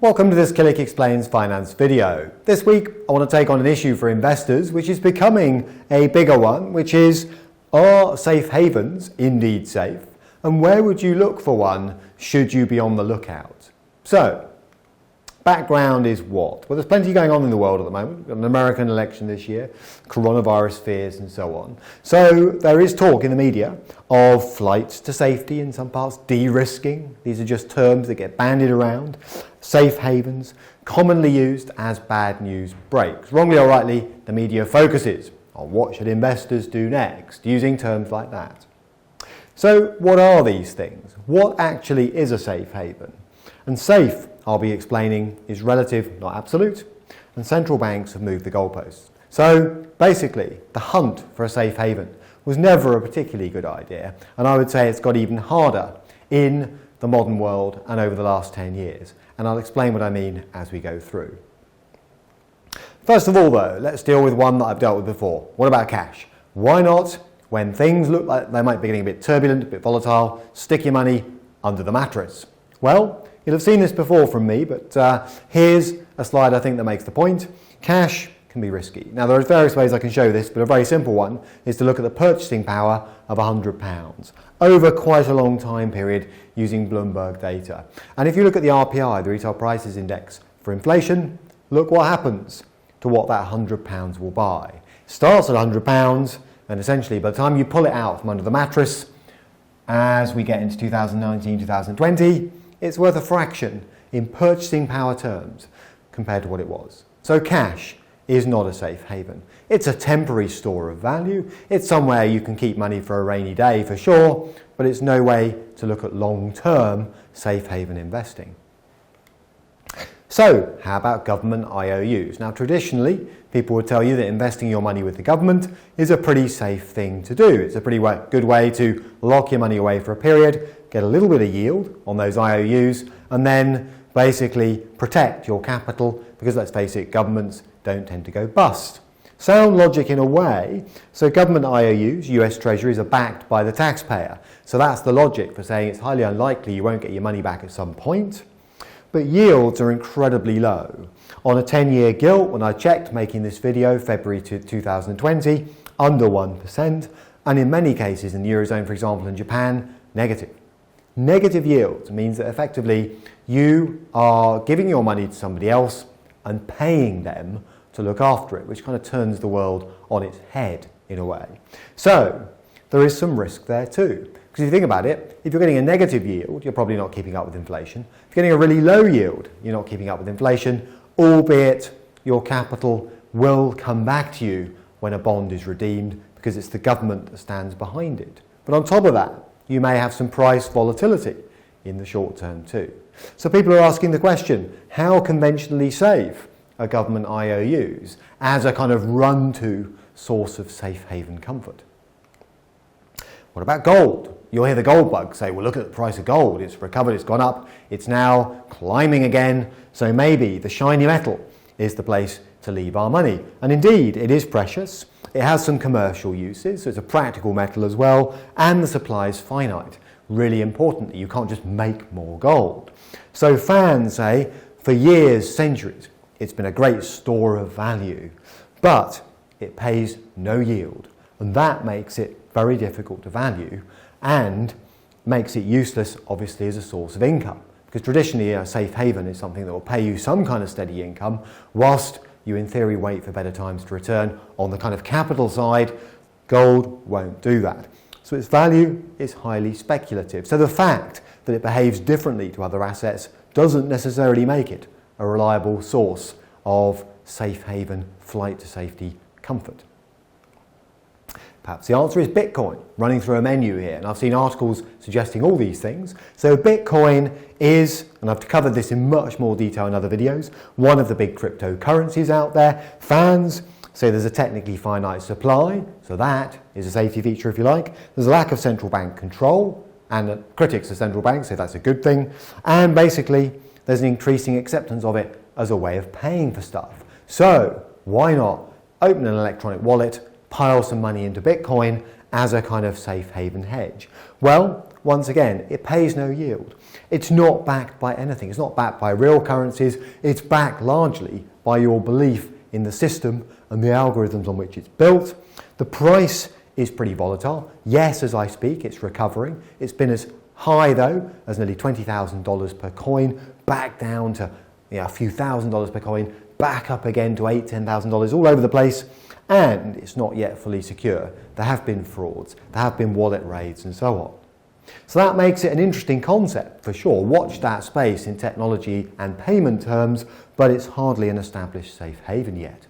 Welcome to this Killick Explains Finance video. This week I want to take on an issue for investors which is becoming a bigger one, which is, are safe havens indeed safe? And where would you look for one should you be on the lookout? So, background is what? Well, there's plenty going on in the world at the moment. We've got an American election this year, coronavirus fears and so on. So there is talk in the media of flights to safety in some parts, de-risking. These are just terms that get bandied around. Safe havens, commonly used as bad news breaks. Wrongly or rightly, the media focuses on what should investors do next, using terms like that. So what are these things? What actually is a safe haven? And safe, I'll be explaining, is relative, not absolute, and central banks have moved the goalposts. So basically, the hunt for a safe haven was never a particularly good idea, and I would say it's got even harder in the modern world and over the last 10 years. And I'll explain what I mean as we go through. First of all though, let's deal with one that I've dealt with before. What about cash? Why not, when things look like they might be getting a bit turbulent, a bit volatile, stick your money under the mattress? Well, you'll have seen this before from me, but here's a slide I think that makes the point. Cash can be risky. Now there are various ways I can show this, but a very simple one is to look at the purchasing power of £100 over quite a long time period using Bloomberg data. And if you look at the RPI, the Retail Prices Index for inflation, look what happens to what that £100 will buy. It starts at £100 and essentially by the time you pull it out from under the mattress, as we get into 2019, 2020, it's worth a fraction in purchasing power terms compared to what it was. So cash is not a safe haven. It's a temporary store of value. It's somewhere you can keep money for a rainy day for sure, but it's no way to look at long-term safe haven investing. So how about government IOUs? Now traditionally, people would tell you that investing your money with the government is a pretty safe thing to do. It's a pretty good way to lock your money away for a period, get a little bit of yield on those IOUs, and then basically protect your capital, because let's face it, governments don't tend to go bust. Sound logic in a way. So government IOUs, US Treasuries, are backed by the taxpayer. So that's the logic for saying it's highly unlikely you won't get your money back at some point. But yields are incredibly low. On a 10-year gilt, when I checked making this video, February 2020, under 1%, and in many cases in the Eurozone, for example, in Japan, negative. Negative yields means that effectively you are giving your money to somebody else and paying them to look after it, which kind of turns the world on its head in a way. So there is some risk there too. Because if you think about it, if you're getting a negative yield, you're probably not keeping up with inflation. If you're getting a really low yield, you're not keeping up with inflation, albeit your capital will come back to you when a bond is redeemed because it's the government that stands behind it. But on top of that, you may have some price volatility in the short term too. So people are asking the question, how conventionally safe are government IOUs as a kind of run-to source of safe haven comfort? What about gold? You'll hear the gold bug say, well, look at the price of gold. It's recovered, it's gone up, it's now climbing again. So maybe the shiny metal is the place to leave our money. And indeed, it is precious. It has some commercial uses, so it's a practical metal as well, and the supply is finite. Really importantly, you can't just make more gold. So fans say, for years, centuries, it's been a great store of value, but it pays no yield. And that makes it very difficult to value and makes it useless, obviously, as a source of income. Because traditionally, a safe haven is something that will pay you some kind of steady income whilst you, in theory, wait for better times to return. On the kind of capital side, gold won't do that. So its value is highly speculative. So the fact that it behaves differently to other assets doesn't necessarily make it a reliable source of safe haven, flight to safety comfort. Perhaps the answer is Bitcoin, running through a menu here, and I've seen articles suggesting all these things. So Bitcoin is, and I've covered this in much more detail in other videos, one of the big cryptocurrencies out there. Fans say there's a technically finite supply, so that is a safety feature if you like. There's a lack of central bank control, and critics of central banks say that's a good thing. And basically, there's an increasing acceptance of it as a way of paying for stuff. So why not open an electronic wallet, pile some money into Bitcoin as a kind of safe haven hedge? Well, once again, it pays no yield. It's not backed by anything. It's not backed by real currencies. It's backed largely by your belief in the system and the algorithms on which it's built. The price is pretty volatile. Yes, as I speak, it's recovering. It's been as high, though, as nearly $20,000 per coin, back down to a few $1,000s per coin, back up again to $8,000, $10,000, all over the place. And it's not yet fully secure. There have been frauds, there have been wallet raids and so on. So that makes it an interesting concept for sure. Watch that space in technology and payment terms, but it's hardly an established safe haven yet.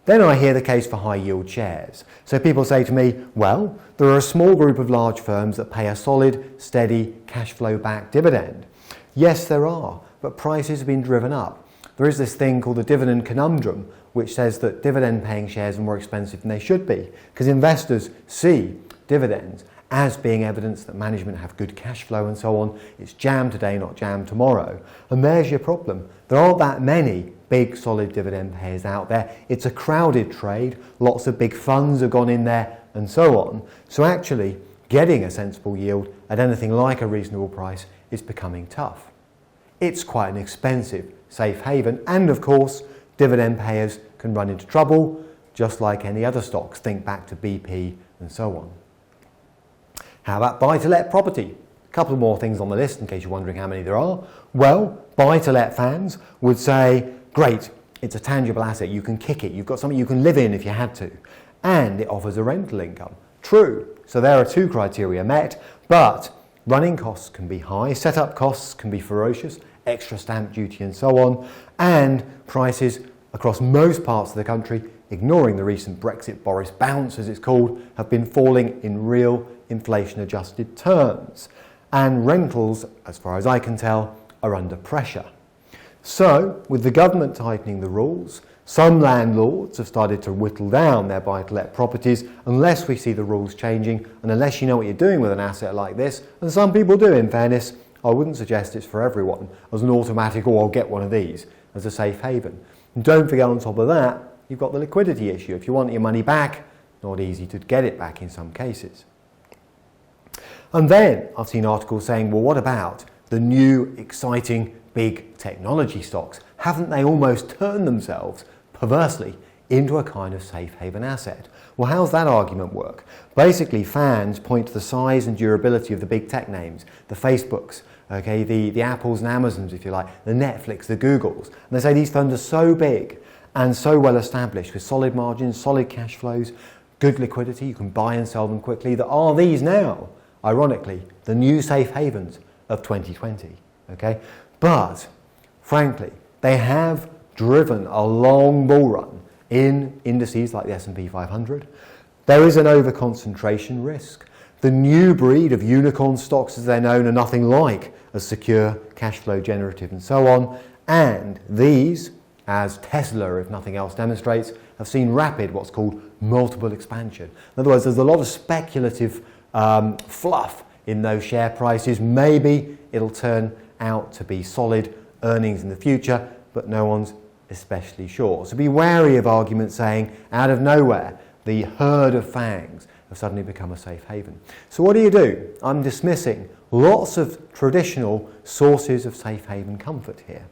Then I hear the case for high yield shares. So people say to me, well, there are a small group of large firms that pay a solid, steady, cash flow backed dividend. Yes, there are, but prices have been driven up. There is this thing called the dividend conundrum, which says that dividend paying shares are more expensive than they should be, because investors see dividends as being evidence that management have good cash flow and so on. It's jam today, not jam tomorrow. And there's your problem. There aren't that many big solid dividend payers out there. It's a crowded trade. Lots of big funds have gone in there and so on. So actually getting a sensible yield at anything like a reasonable price is becoming tough. It's quite an expensive safe haven, and of course dividend payers can run into trouble just like any other stocks. Think back to BP and so on. How about buy-to-let property? A couple more things on the list in case you're wondering how many there are. Well, buy-to-let fans would say, great, it's a tangible asset, you can kick it, you've got something you can live in if you had to, and it offers a rental income. True, so there are two criteria met, but running costs can be high, setup costs can be ferocious, extra stamp duty and so on, and prices across most parts of the country, ignoring the recent Brexit Boris bounce as it's called, have been falling in real inflation-adjusted terms. And rentals, as far as I can tell, are under pressure. So, with the government tightening the rules, some landlords have started to whittle down their buy-to-let properties unless we see the rules changing and unless you know what you're doing with an asset like this. And some people do, in fairness. I wouldn't suggest it's for everyone as an automatic, oh, I'll get one of these as a safe haven. And don't forget, on top of that, you've got the liquidity issue. If you want your money back, not easy to get it back in some cases. And then I've seen articles saying, well, what about the new, exciting, big technology stocks? Haven't they almost turned themselves, perversely, into a kind of safe haven asset? Well, how's that argument work? Basically, fans point to the size and durability of the big tech names, the Facebooks, okay, the Apples and Amazons, if you like, the Netflix, the Googles. And they say these firms are so big and so well established with solid margins, solid cash flows, good liquidity, you can buy and sell them quickly, that are these now, ironically, the new safe havens of 2020, okay? But, frankly, they have driven a long bull run in indices like the S&P 500. There is an overconcentration risk. The new breed of unicorn stocks, as they're known, are nothing like as secure, cash flow generative and so on. And these, as Tesla, if nothing else demonstrates, have seen rapid, what's called multiple expansion. In other words, there's a lot of speculative fluff in those share prices. Maybe it'll turn out to be solid earnings in the future, but no one's especially sure. So be wary of arguments saying, out of nowhere, the herd of fangs have suddenly become a safe haven. So what do? I'm dismissing lots of traditional sources of safe haven comfort here.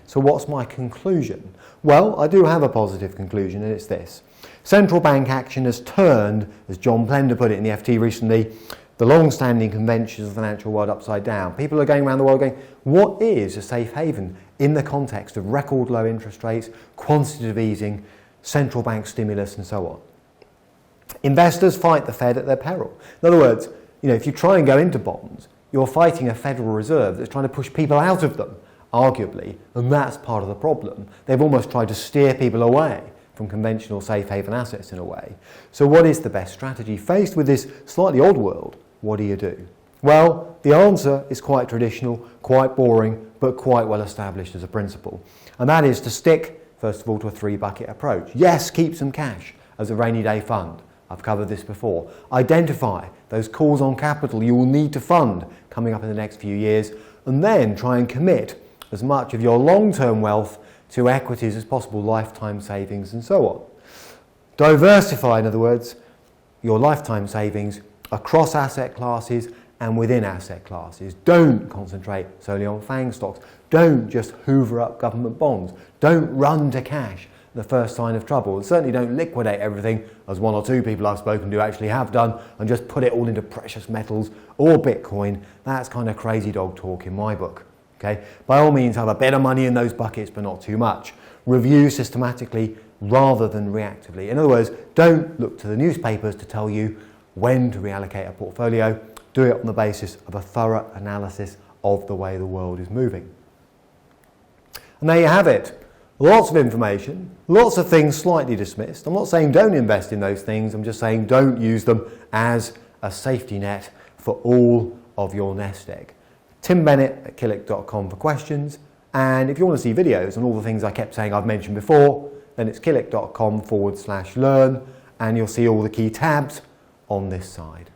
So what's my conclusion? Well, I do have a positive conclusion, and it's this. Central bank action has turned, as John Plender put it in the FT recently, the long-standing conventions of the financial world upside down. People are going around the world going, what is a safe haven in the context of record low interest rates, quantitative easing, central bank stimulus and so on? Investors fight the Fed at their peril. In other words, if you try and go into bonds, you're fighting a Federal Reserve that's trying to push people out of them, arguably, and that's part of the problem. They've almost tried to steer people away from conventional safe haven assets in a way. So what is the best strategy? Faced with this slightly odd world, what do? Well, the answer is quite traditional, quite boring, but quite well established as a principle. And that is to stick, first of all, to a three-bucket approach. Yes, keep some cash as a rainy day fund. I've covered this before. Identify those calls on capital you will need to fund coming up in the next few years, and then try and commit as much of your long-term wealth to equities as possible, lifetime savings and so on. Diversify, in other words, your lifetime savings across asset classes and within asset classes. Don't concentrate solely on FANG stocks. Don't just hoover up government bonds. Don't run to cash the first sign of trouble. And certainly don't liquidate everything, as one or two people I've spoken to actually have done, and just put it all into precious metals or Bitcoin. That's kind of crazy dog talk in my book. Okay? By all means, have a bit of money in those buckets, but not too much. Review systematically rather than reactively. In other words, don't look to the newspapers to tell you when to reallocate a portfolio. Do it on the basis of a thorough analysis of the way the world is moving. And there you have it. Lots of information, lots of things slightly dismissed. I'm not saying don't invest in those things, I'm just saying don't use them as a safety net for all of your nest egg. Tim Bennett at killick.com for questions, and if you want to see videos on all the things I kept saying I've mentioned before, then it's killick.com/learn, and you'll see all the key tabs on this side.